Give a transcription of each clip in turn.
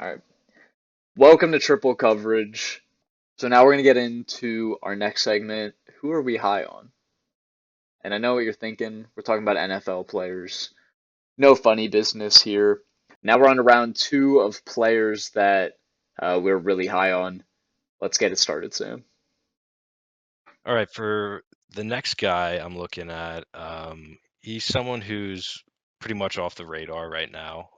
All right. Welcome to Triple Coverage. So now we're going to get into our next segment. Who are we high on? And I know what you're thinking. We're talking about NFL players. No funny business here. Now we're on to round two of players that we're really high on. Let's get it started, Sam. All right, for the next guy I'm looking at, he's someone who's pretty much off the radar right now.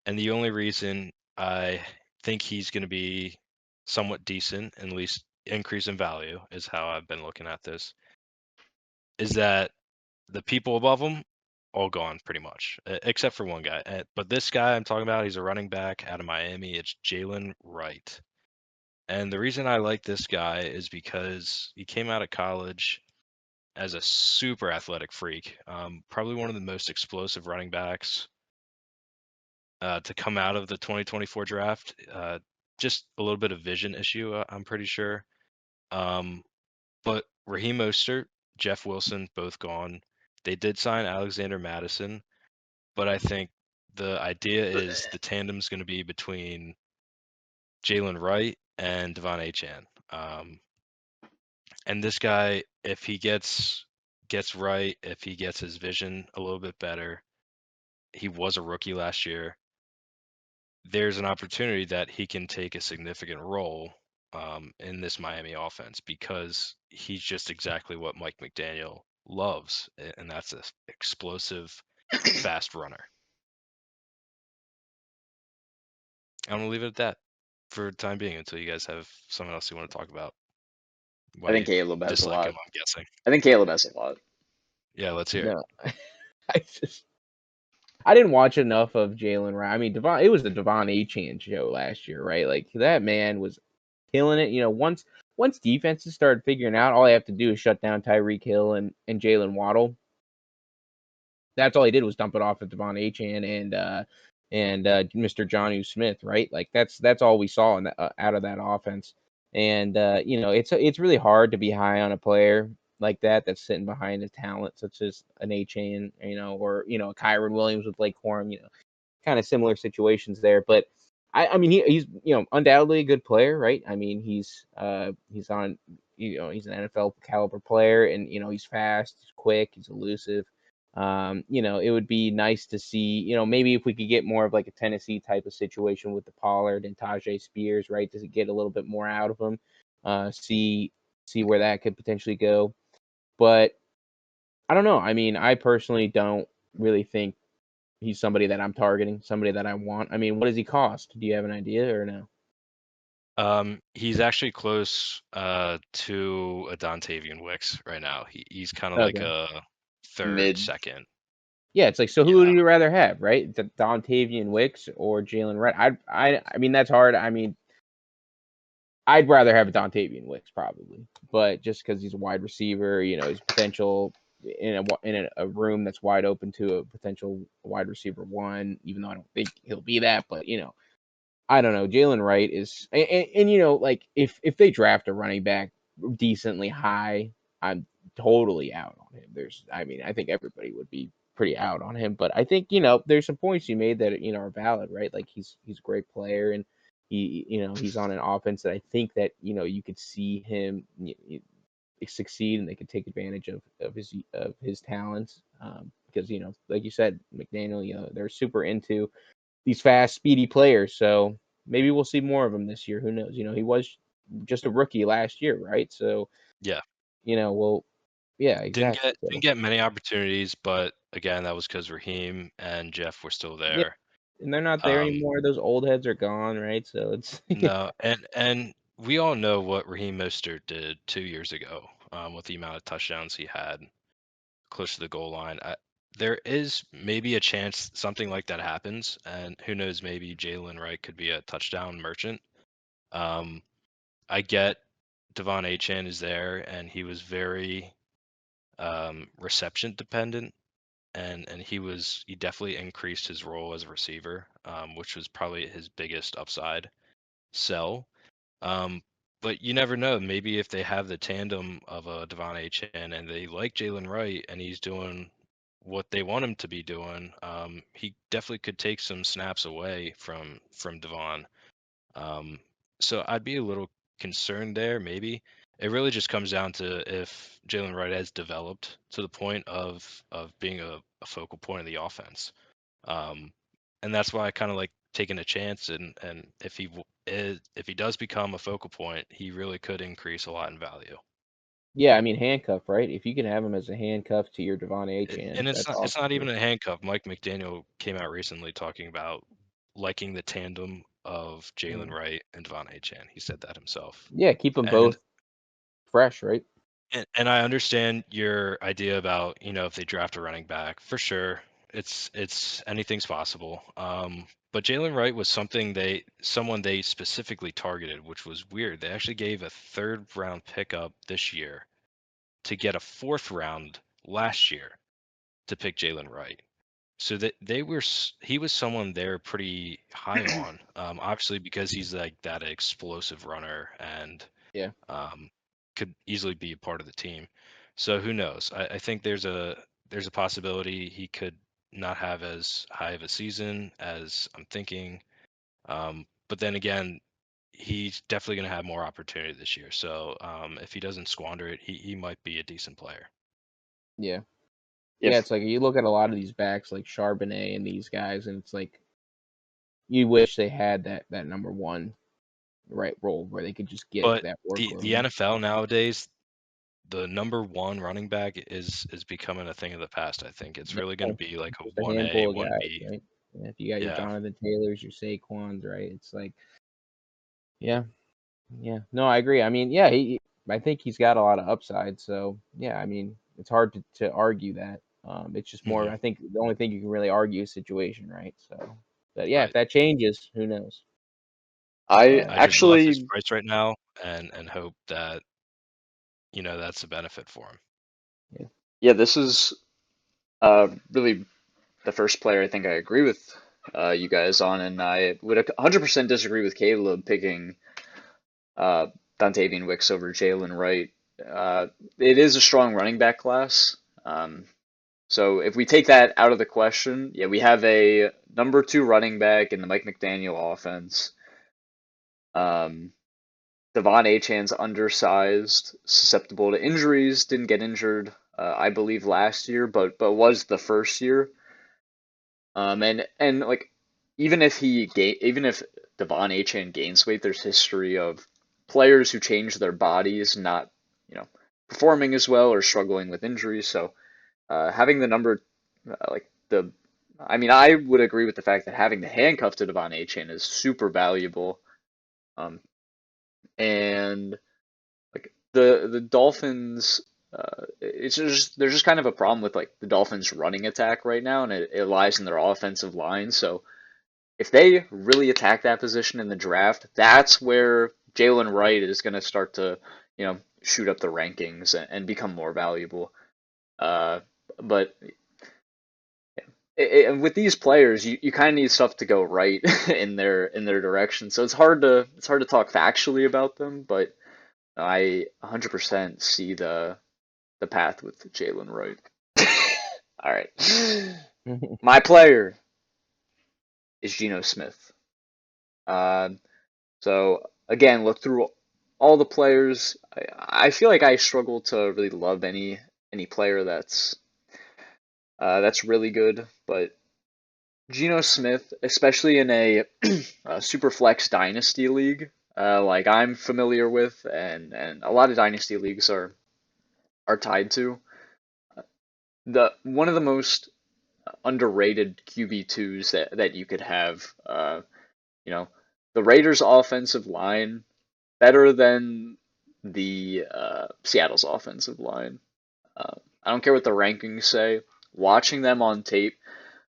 And the only reason I think he's going to be somewhat decent, and at least increase in value, is how I've been looking at this, is that the people above him all gone pretty much, except for one guy. But this guy I'm talking about, he's a running back out of Miami. It's Jalen Wright. And the reason I like this guy is because he came out of college as a super athletic freak. Probably one of the most explosive running backs to come out of the 2024 draft. Just a little bit of vision issue, I'm pretty sure. But Raheem Mostert, Jeff Wilson, both gone. They did sign Alexander Madison, but I think the idea is the tandem's going to be between Jalen Wright and Devon Achane. And this guy, if he gets right, if he gets his vision a little bit better, he was a rookie last year. There's an opportunity that he can take a significant role in this Miami offense because he's just exactly what Mike McDaniel loves, and that's an explosive, fast runner. I'm gonna leave it at that for the time being until you guys have something else you want to talk about. I Why think you Caleb has a dislike him, lot. I'm guessing. I think Caleb has a lot. Yeah, let's hear it. No, I just I didn't watch enough of Jalen Ryan. I mean, Devon. It was the Devon Achane show last year, right? Like that man was killing it. Once defenses started figuring out all they have to do is shut down Tyreek Hill and Jalen Waddle. That's all he did was dump it off at Devon Achane and Mr. Jonnu Smith, right? Like that's all we saw out of that offense. And it's really hard to be high on a player like that's sitting behind a talent such as an Achane, or a Kyron Williams with Lake Corum, kind of similar situations there. But I mean, he's undoubtedly a good player, right? I mean, he's on, he's an NFL caliber player, and he's fast, he's quick, he's elusive. It would be nice to see, maybe if we could get more of like a Tennessee type of situation with the Pollard and Tajay Spears, right? Does it get a little bit more out of him? See where that could potentially go. But I don't know. I mean, I personally don't really think he's somebody that I'm targeting, somebody that I want. I mean, what does he cost? Do you have an idea or no? He's actually close to a Dontavian Wicks right now. He's kind of like Okay. a third, Mid. second. Yeah, it's like, so who would Yeah. you rather have, right? Dontavian Wicks or Jalen Wright? I mean, that's hard. I mean, I'd rather have a Dontavian Wicks probably, but just because he's a wide receiver, his potential in a room that's wide open to a potential wide receiver one, even though I don't think he'll be that, but I don't know. Jalen Wright is, and like if they draft a running back decently high, I'm totally out on him. I mean, I think everybody would be pretty out on him, but I think there's some points you made that are valid, right? Like he's a great player, and he's on an offense that I think that you could see him succeed, and they could take advantage of his talents, because like you said, McDaniel, they're super into these fast, speedy players. So maybe we'll see more of him this year. Who knows? He was just a rookie last year, right? So Yeah. well, yeah, Didn't exactly. get didn't So get many opportunities, but again, that was because Raheem and Jeff were still yeah, there. and they're not there Um, anymore. Those old heads are gone, right? So it's no, and we all know what Raheem Mostert did 2 years ago, with the amount of touchdowns he had close to the goal line. There is maybe a chance something like that happens, and who knows, maybe Jalen Wright could be a touchdown merchant. Um, I get Devon Achane is there, and he was very reception dependent, and he definitely increased his role as a receiver, which was probably his biggest upside sell. Um, but you never know. Maybe if they have the tandem of a Devon Achane and they like Jalen Wright and he's doing what they want him to be doing, he definitely could take some snaps away from Devon. Um, so I'd be a little concerned there, maybe. It really just comes down to if Jalen Wright has developed to the point of being a focal point of the offense. Um, and that's why I kind of like taking a chance, and if he does become a focal point, he really could increase a lot in value. Yeah, I mean handcuff, right? If you can have him as a handcuff to your Devon Achane, And it's that's it's awesome not even too. a handcuff. Mike McDaniel came out recently talking about liking the tandem of Jalen Mm. Wright and Devon Achane. He said that himself. Yeah, keep them And both fresh, right? and I understand your idea about, if they draft a running back, for sure. It's anything's possible. But Jalen Wright was someone they specifically targeted, which was weird. They actually gave a third round pickup this year to get a fourth round last year to pick Jalen Wright. So that he was someone they're pretty high on. Obviously because he's like that explosive runner and Yeah. um, could easily be a part of the team. So who knows? I think there's a possibility he could not have as high of a season as I'm thinking. But then again, he's definitely going to have more opportunity this year. So if he doesn't squander it, he might be a decent player. Yeah. Yeah, If it's like you look at a lot of these backs like Charbonnet and these guys, and it's like you wish they had that number one right role where they could just get But that the workload. NFL nowadays, the number one running back is becoming a thing of the past. I think it's really going to No, be like it's a just a 1A, handful of guys, 1B. right? And if you got your Yeah. Jonathan Taylors, your Saquons, right? It's like, yeah, yeah. No, I agree. I mean, yeah, I think he's got a lot of upside. So yeah, I mean, it's hard to argue that. It's just more. Hmm. I think the only thing you can really argue is situation, right? So, but yeah, if Right. that changes, who knows? I Uh, I just love his actually, price right now and hope that, that's a benefit for him. yeah, yeah, this is really the first player I think I agree with you guys on, and I would 100% disagree with Caleb picking uh, Dontavian Wicks over Jalen Wright. Uh, it is a strong running back class. Um, so if we take that out of the question, yeah, we have a number two running back in the Mike McDaniel offense. Um, Devon Achane's undersized, susceptible to injuries, didn't get injured, I believe, last year, but was the first year. And like even if Devon Achane gains weight, there's history of players who change their bodies not, you know, performing as well or struggling with injuries. So having the number like the I mean, I would agree with the fact that having the handcuff to Devon Achane is super valuable. Um, and like the Dolphins, it's just there's just kind of a problem with like the Dolphins' running attack right now, and it lies in their offensive line. So if they really attack that position in the draft, that's where Jalen Wright is going to start to, shoot up the rankings and become more valuable. Uh, but with these players, you kind of need stuff to go right in their direction. So it's hard to talk factually about them, but I 100% see the path with Jalen Wright. All right, my player is Geno Smith. Um, so again, look through all the players. I feel like I struggle to really love any player that's really good, but Geno Smith, especially in a super flex dynasty league, like I'm familiar with, and a lot of dynasty leagues are tied to, the one of the most underrated QB2s that you could have. You know, the Raiders' offensive line better than the Seattle's offensive line. I don't care what the rankings say. Watching them on tape,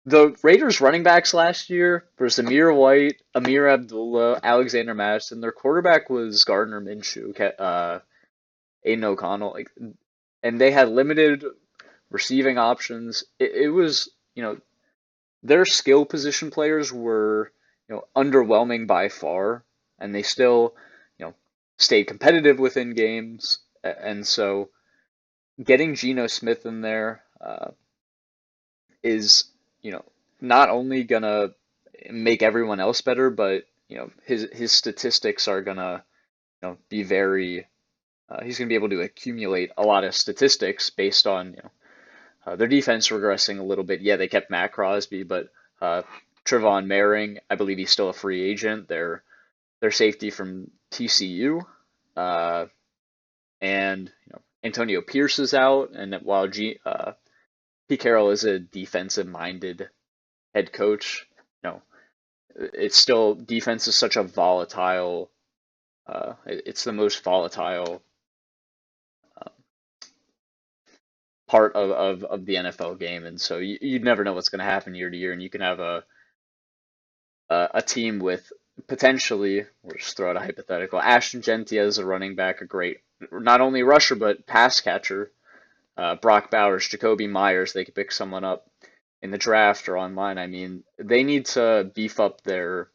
the Raiders' running backs last year were Zamir White, Amir Abdullah, Alexander Madison. Their quarterback was Gardner Minshew, Aiden O'Connell, and they had limited receiving options. It was, their skill position players were, underwhelming by far, and they still, stayed competitive within games. And so getting Geno Smith in there, is, you know, not only gonna make everyone else better, but his statistics are gonna be very. He's gonna be able to accumulate a lot of statistics based on their defense regressing a little bit. Yeah, they kept Matt Crosby, but Trevon Moehrig, I believe he's still a free agent. Their safety from TCU, and Antonio Pierce is out, and while Pete Carroll is a defensive-minded head coach, it's still defense is such a volatile. It's the most volatile uh, part of the NFL game, and so you never know what's going to happen year to year, and you can have a team with potentially, we'll just throw out a hypothetical, Ashton Genty as a running back, a great not only rusher but pass catcher. Brock Bowers, Jacoby Myers, they could pick someone up in the draft or online. I mean, they need to beef up their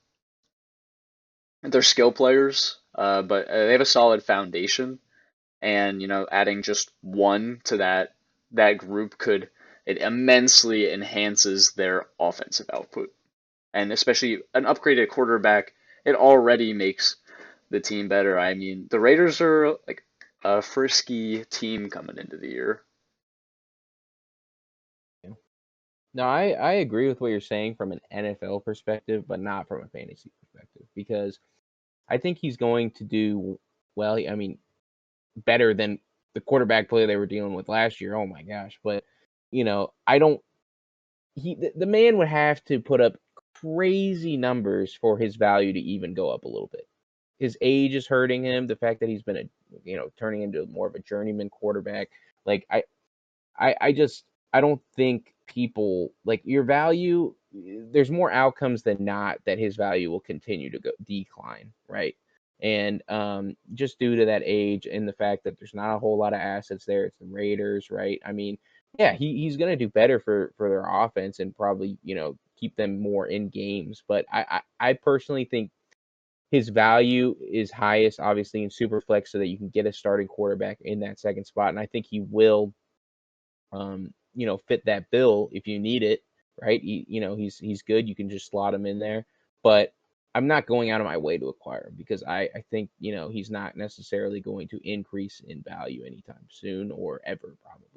skill players, but they have a solid foundation, and adding just one to that group could it immensely enhances their offensive output, and especially an upgraded quarterback, it already makes the team better. I mean, the Raiders are like a frisky team coming into the year. No, I agree with what you're saying from an NFL perspective, but not from a fantasy perspective, because I think he's going to do well. I mean, better than the quarterback play they were dealing with last year. Oh my gosh. But, I don't, the man would have to put up crazy numbers for his value to even go up a little bit. His age is hurting him. The fact that he's been turning into more of a journeyman quarterback. Like, I just I don't think people like your value. There's more outcomes than not that his value will continue to go decline, right? And just due to that age and the fact that there's not a whole lot of assets there, it's the Raiders, right? I mean, yeah, he's gonna do better for their offense and probably keep them more in games. But I personally think his value is highest, obviously, in Superflex, so that you can get a starting quarterback in that second spot, and I think he will fit that bill if you need it, right? He's good. You can just slot him in there. But I'm not going out of my way to acquire him because I think, he's not necessarily going to increase in value anytime soon or ever, probably.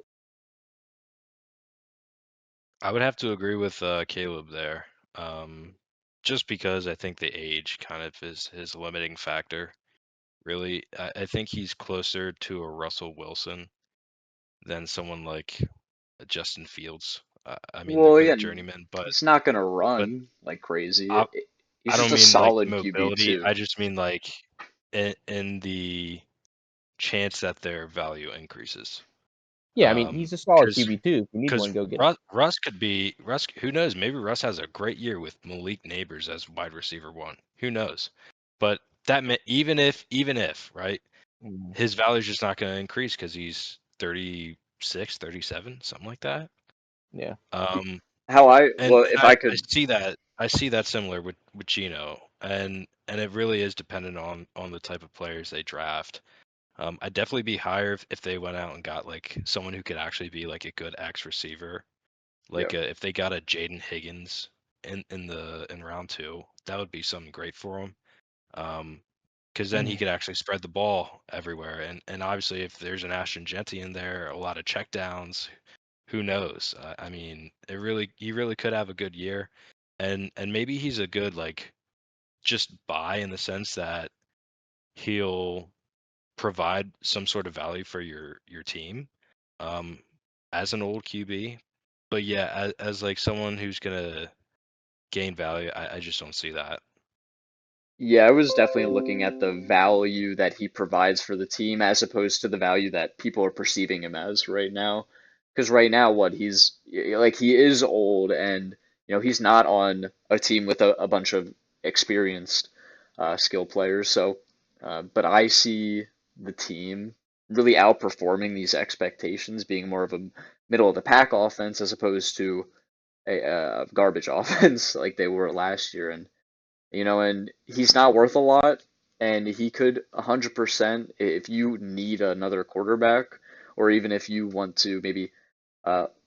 I would have to agree with Caleb there. Just because I think the age kind of is his limiting factor. Really, I think he's closer to a Russell Wilson than someone like Justin Fields. I mean, they're Well, both again, journeymen, but he's not gonna but run like crazy. I He's I just don't a mean like solid QB mobility. I too. just mean like in the chance that their value increases. Yeah, I mean, he's a solid Because QB2. If you need because one, go get him. Russ could be Russ. Who knows? Maybe Russ has a great year with Malik Neighbors as wide receiver one. Who knows? But even if right, Mhm. his value is just not going to increase because he's 36, 37, something like that. Yeah. How I And well, and if I, I I could, see that similar with Gino, and it really is dependent on the type of players they draft. I'd definitely be higher if they went out and got like someone who could actually be like a good X receiver. yeah. Like if they got a Jaden Higgins in round two, that would be something great for him. Because then he could actually spread the ball everywhere, and obviously if there's an Ashton Genty in there, a lot of checkdowns, who knows? I mean, he really could have a good year, and maybe he's a good like just buy in the sense that he'll provide some sort of value for your team, um, as an old QB. But yeah, as like someone who's gonna gain value, I just don't see that. Yeah, I was definitely looking at the value that he provides for the team as opposed to the value that people are perceiving him as right now. Because right now, what he's like, he is old, and he's not on a team with a bunch of experienced skill players. So, but I see the team really outperforming these expectations, being more of a middle of the pack offense as opposed to a garbage offense like they were last year. And he's not worth a lot, and he could 100% if you need another quarterback, or even if you want to maybe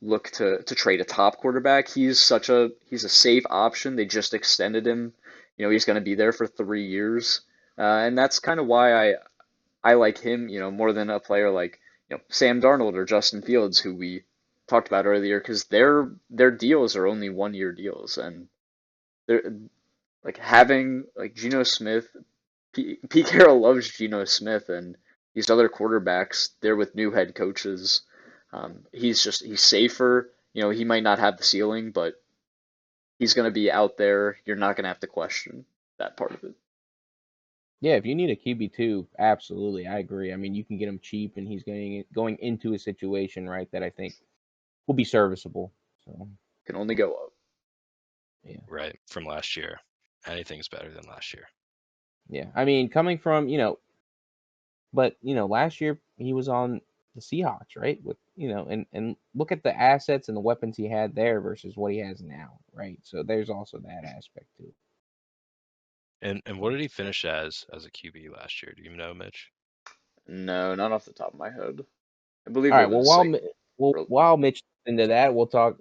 look to trade a top quarterback. He's a safe option. They just extended him. He's going to be there for 3 years, and that's kind of why I like him. More than a player like Sam Darnold or Justin Fields, who we talked about earlier, because their deals are only 1 year deals, and they're like having like Geno Smith. Pete Carroll loves Geno Smith, and these other quarterbacks, they're with new head coaches. He's safer. He might not have the ceiling, but he's going to be out there. You're not going to have to question that part of it. Yeah, if you need a QB2, absolutely, I agree. I mean, you can get him cheap, and he's going into a situation, right, that I think will be serviceable. So Can only go up. yeah, Right, from last year. Anything's better than last year. yeah. I mean, coming from but last year he was on the Seahawks, right? With and look at the assets and the weapons he had there versus what he has now, right? So there's also that aspect too. And what did he finish as a QB last year? Do you know, Mitch? No, not off the top of my head. I believe All it right. Well, was like, while Mitch into that, we'll talk.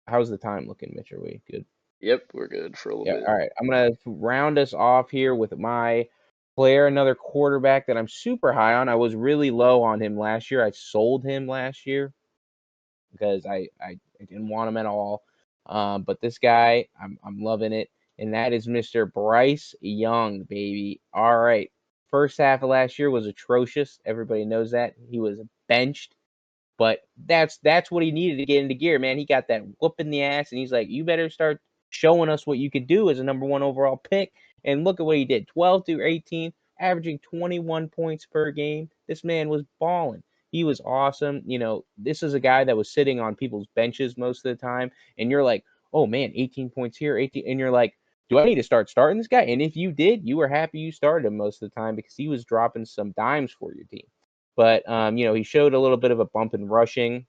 How's the time looking, Mitch? Are we good? yep, we're good for a little Yeah. bit. All right. I'm gonna round us off here with my player, another quarterback that I'm super high on. I was really low on him last year. I sold him last year because I didn't want him at all. But this guy, I'm loving it, and that is Mr. Bryce Young, baby. All right. First half of last year was atrocious. Everybody knows that. He was benched. But that's what he needed to get into gear, man. He got that whoop in the ass, and he's like, "You better start showing us what you could do as a number one overall pick." And look at what he did: 12 through 18, averaging 21 points per game. This man was balling. He was awesome. This is a guy that was sitting on people's benches most of the time, and you're like, "Oh man, 18 points here, 18," and you're like, "Do I need to start starting this guy?" And if you did, you were happy you started him most of the time because he was dropping some dimes for your team. But he showed a little bit of a bump in rushing.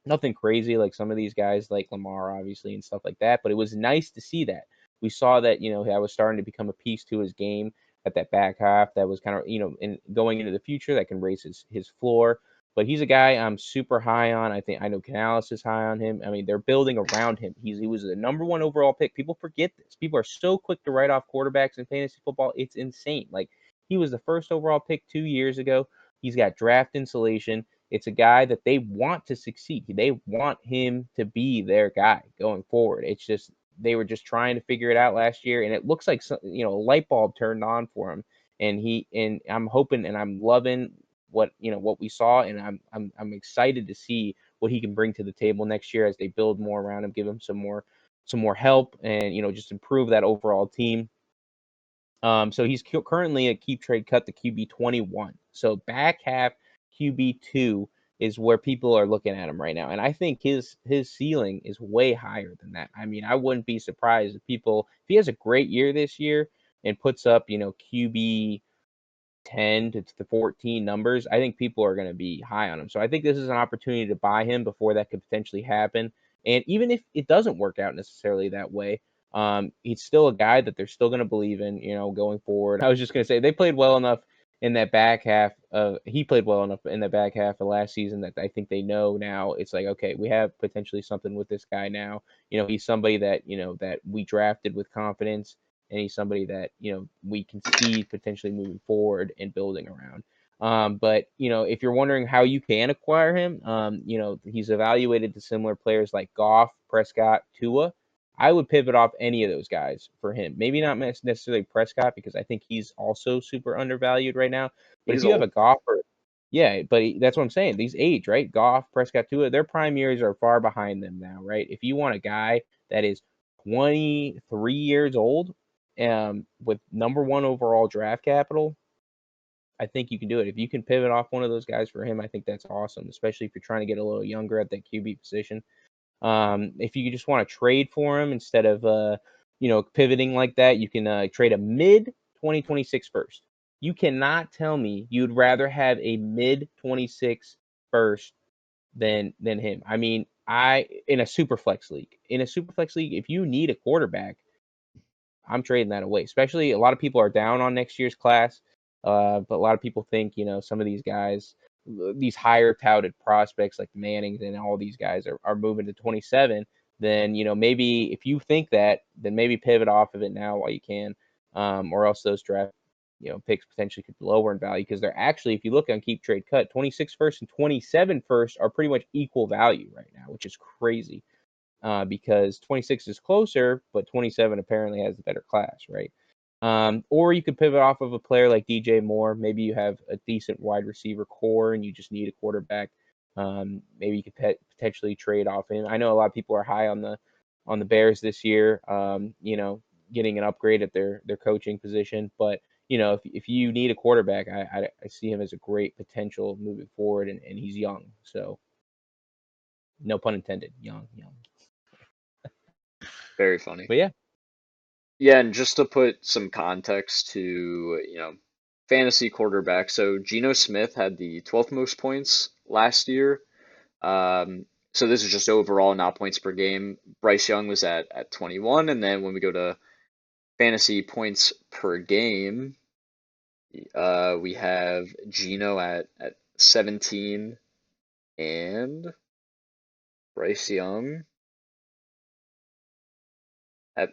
Nothing crazy like some of these guys like Lamar, obviously, and stuff like that. But it was nice to see that. We saw that, that was starting to become a piece to his game at that back half that was kind of, in going into the future that can raise his floor. But he's a guy I'm super high on. I know Canales is high on him. I mean, they're building around him. He was the number one overall pick. People forget this. People are so quick to write off quarterbacks in fantasy football. It's insane. Like he was the first overall pick 2 years ago. He's got draft insulation. It's a guy that they want to succeed. They want him to be their guy going forward. It's just they were just trying to figure it out last year, and it looks like a light bulb turned on for him. And I'm hoping and I'm loving what we saw, and I'm excited to see what he can bring to the table next year as they build more around him, give him some more help, and just improve that overall team. So he's currently a keep trade cut to QB 21. So back half QB 2 is where people are looking at him right now, and I think his ceiling is way higher than that. I mean, I wouldn't be surprised if he has a great year this year and puts up QB 10 to 14 numbers. I think people are going to be high on him. So I think this is an opportunity to buy him before that could potentially happen. And even if it doesn't work out necessarily that way, he's still a guy that they're still going to believe in, going forward. I was just going to say they played well enough in that back half. He played well enough in the back half of last season that I think they know now. It's like, okay, we have potentially something with this guy now. He's somebody that that we drafted with confidence, and he's somebody that we can see potentially moving forward and building around. But if you're wondering how you can acquire him, he's evaluated to similar players like Goff, Prescott, Tua. I would pivot off any of those guys for him. Maybe not necessarily Prescott because I think he's also super undervalued right now. But if He's you have a old. Goff yeah, but that's what I'm saying. These age, right? Goff, Prescott, Tua, their prime years are far behind them now, right? If you want a guy that is 23 years old, with number one overall draft capital, I think you can do it. If you can pivot off one of those guys for him, I think that's awesome, especially if you're trying to get a little younger at that QB position. If you just want to trade for him instead of pivoting like that, you can trade a mid 2026 first. You cannot tell me you'd rather have a mid 26 first than him. I mean, in a super flex league. In a super flex league, if you need a quarterback, I'm trading that away. Especially a lot of people are down on next year's class, but a lot of people think some of these guys these higher touted prospects like the Mannings and all these guys are moving to 27, then maybe if you think that, then maybe pivot off of it now while you can, or else those draft picks potentially could be lower in value because they're actually, if you look on Keep Trade Cut, 26 first and 27 first are pretty much equal value right now, which is crazy. Because 26 is closer, but 27 apparently has the better class, right? Or you could pivot off of a player like DJ Moore. Maybe you have a decent wide receiver core and you just need a quarterback. Maybe you could potentially trade off him. I know a lot of people are high on the Bears this year. Getting an upgrade at their coaching position, but if you need a quarterback, I see him as a great potential moving forward, and he's young, so no pun intended, young. Very funny. But yeah. Yeah, and just to put some context to, fantasy quarterback. So Geno Smith had the 12th most points last year. So this is just overall, not points per game. Bryce Young was at 21, and then when we go to fantasy points per game, we have Geno at 17 and Bryce Young at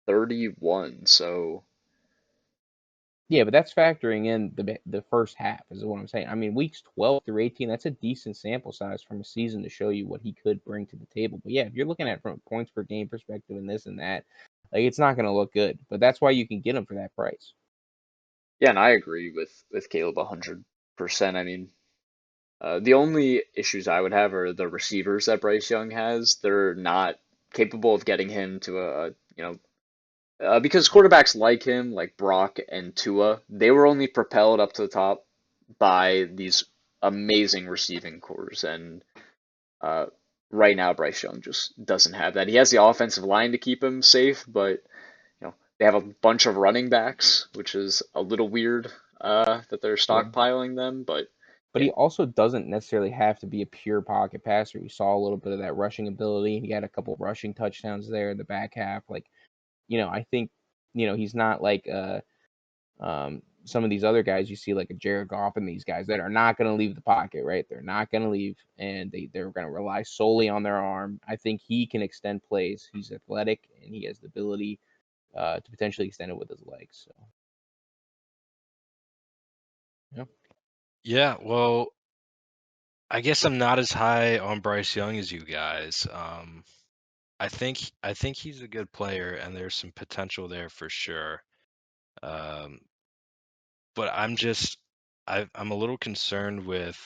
31. So Yeah, but that's factoring in the first half, is what I'm saying. I mean, weeks 12 through 18, that's a decent sample size from a season to show you what he could bring to the table. But yeah, if you're looking at it from a points per game perspective and this and that, like it's not going to look good. But that's why you can get him for that price. yeah, and I agree with Caleb 100%. I mean, the only issues I would have are the receivers that Bryce Young has. They're not capable of getting him to because quarterbacks like him, like Brock and Tua, they were only propelled up to the top by these amazing receiving cores. And uh, right now, Bryce Young just doesn't have that. He has the offensive line to keep him safe, but they have a bunch of running backs, which is a little weird that they're Yeah. stockpiling them. But But yeah, he also doesn't necessarily have to be a pure pocket passer. We saw a little bit of that rushing ability. He had a couple rushing touchdowns there in the back half. Like, I think, he's not like some of these other guys you see, like a Jared Goff and these guys that are not going to leave the pocket, right? They're not going to leave, and they're going to rely solely on their arm. I think he can extend plays. He's athletic, and he has the ability to potentially extend it with his legs. So, yeah. Yeah, well, I guess I'm not as high on Bryce Young as you guys. I think he's a good player, and there's some potential there for sure. Um, but I'm a little concerned with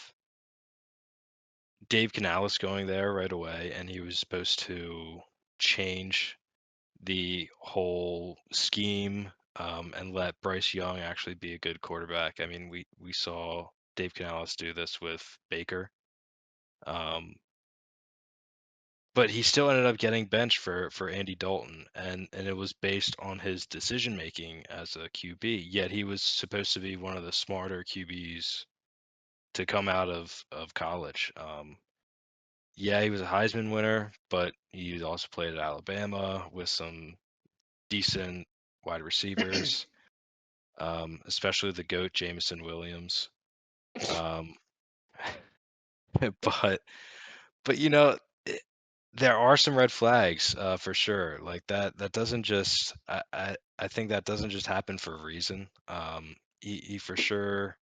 Dave Canales going there right away, and he was supposed to change the whole scheme and let Bryce Young actually be a good quarterback. I mean, we saw Dave Canales do this with Baker. Um, but he still ended up getting benched for Andy Dalton, and it was based on his decision making as a QB. Yet he was supposed to be one of the smarter QBs to come out of college. Yeah, he was a Heisman winner, but he also played at Alabama with some decent wide receivers, especially the GOAT Jameson Williams. Um, but there are some red flags for sure. Like that doesn't just I think that doesn't just happen for a reason. He for sure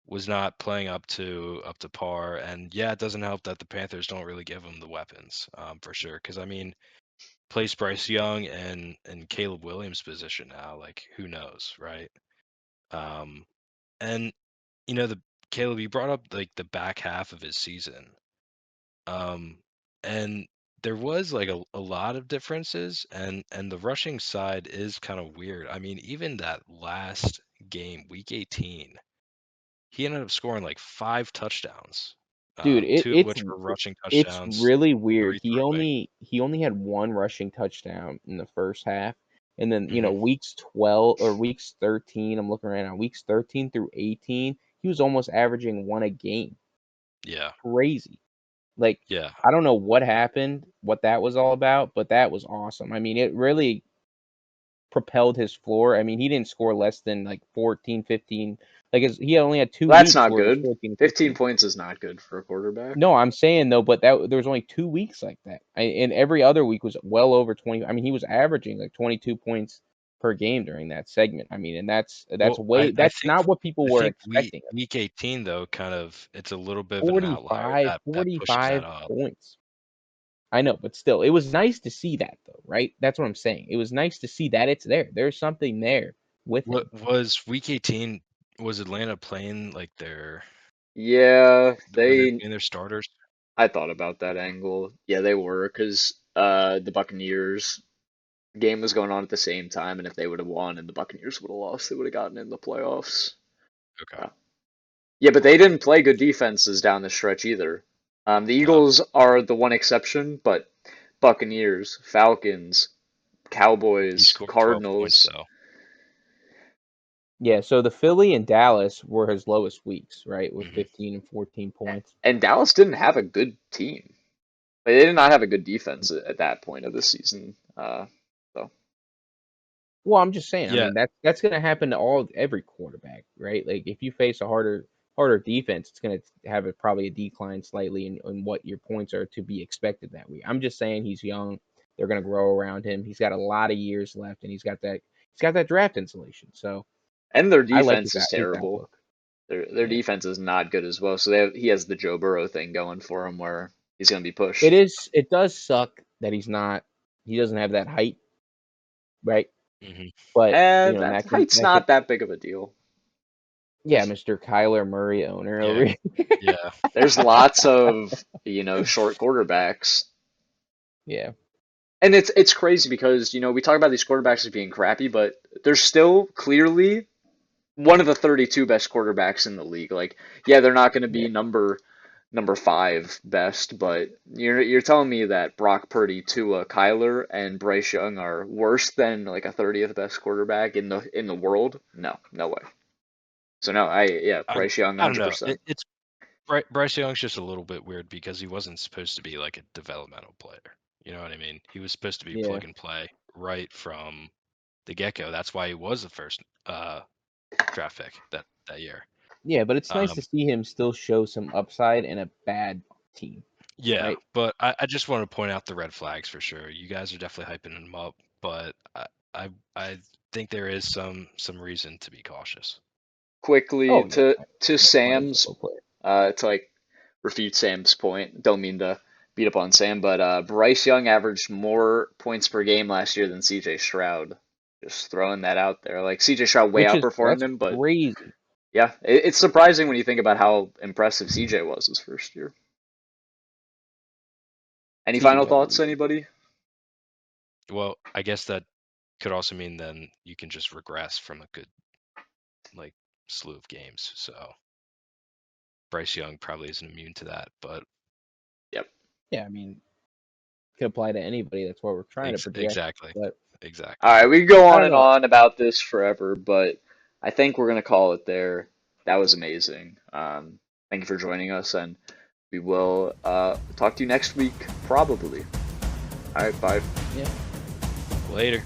was not playing up to par, and yeah, it doesn't help that the Panthers don't really give him the weapons for sure. Because I mean, place Bryce Young and Caleb Williams' position now, like who knows, right? Um, and the Caleb, you brought up like the back half of his season. And there was like a lot of differences, and the rushing side is kind of weird. I mean, even that last game, week 18, he ended up scoring like 5 touchdowns. Dude, Two of which were rushing it's touchdowns, really weird. 3 throwing. He only had one rushing touchdown in the first half, and then Hmm. weeks 12 or weeks 13. I'm looking right now. Weeks 13 through 18, he was almost averaging one a game. Yeah, Crazy. Like, yeah, I don't know what happened, what that was all about, but that was awesome. I mean, it really propelled his floor. I mean, he didn't score less than like 14, 15 Like he only had 2 That's weeks not where it was good. 14 and 15 15. points is not good for a quarterback. No, I'm saying though, but there was only 2 weeks like that, and every other week was well over 20. I mean, he was averaging like 22 points per game during that segment. I mean, and that's Well, that's not what people I were think expecting. week 18 though, kind of, it's a little bit of an outlier 45, that pushes that 45 up. points. I know, but still, it was nice to see that though, right? That's what I'm saying. It was nice to see that it's there. There's something there with him. What was week 18? Was Atlanta playing like Yeah, were they playing their starters? I thought about that angle. Yeah, they were, because the Buccaneers game was going on at the same time, and if they would have won and the Buccaneers would have lost, they would have gotten in the playoffs. Okay. Yeah, but they didn't play good defenses down the stretch either. The Eagles are the one exception, but Buccaneers, Falcons, He Cowboys, scored 12 points Cardinals, though. Yeah, so the Philly and Dallas were his lowest weeks, right, with Hmm 15 and 14 points. and Dallas didn't have a good team. Like, they did not have a good defense at that point of the season. So Well, I'm just saying. I Yeah, mean, that's going to happen to every quarterback, right? Like if you face a harder defense, it's going to have probably a decline slightly in what your points are to be expected that week. I'm just saying he's young. They're going to grow around him. He's got a lot of years left, and he's got that draft insulation. So and their I like defense is his terrible. outlook. Their Yeah, defense is not good as well. So he has the Joe Burrow thing going for him where he's going to be it pushed. is. It does suck that he doesn't have that height, right? hmm But and That that can height's not that big of a deal. yeah, Mr. Kyler Murray owner over yeah, here. yeah. There's lots of, short quarterbacks. Yeah. And it's crazy because, we talk about these quarterbacks as being crappy, but they're still clearly one of the 32 best quarterbacks in the league. Like, yeah, they're not going to be Yeah. number 5 best, but you're telling me that Brock Purdy, Tua, Kyler, and Bryce Young are worse than like a 30th best quarterback in the world? No, no way. So no, I Bryce Young, I don't know. 100%. It's Bryce Young's just a little bit weird because he wasn't supposed to be like a developmental player. You know what I mean? He was supposed to be Yeah. plug and play right from the get-go. That's why he was the first draft pick that year. Yeah, but it's nice to Um, see him still show some upside in a bad team, yeah, right? but I just want to point out the red flags for sure. You guys are definitely hyping him up, but I think there is some reason to be cautious. Quickly Oh yeah, to no, Player's a Sam's, low player. to like refute Sam's point. Don't mean to beat up on Sam, but Bryce Young averaged more points per game last year than CJ Stroud. Just throwing that out there. Like, CJ Stroud way outperformed That's him, but crazy. yeah, it's surprising when you think about how impressive CJ was his first year. Any final CJ thoughts, unbelievable. anybody? Well, I guess that could also mean then you can just regress from a good like slew of games. So Bryce Young probably isn't immune to that, but Yep. Yeah, I mean, could apply to anybody. That's what we're trying to project. exactly, But All exactly. right, we can go I on don't and know. on about this forever, but I think we're gonna call it there. That was amazing. Thank you for joining us, and we will talk to you next week, probably. All right, bye. Yeah. Later.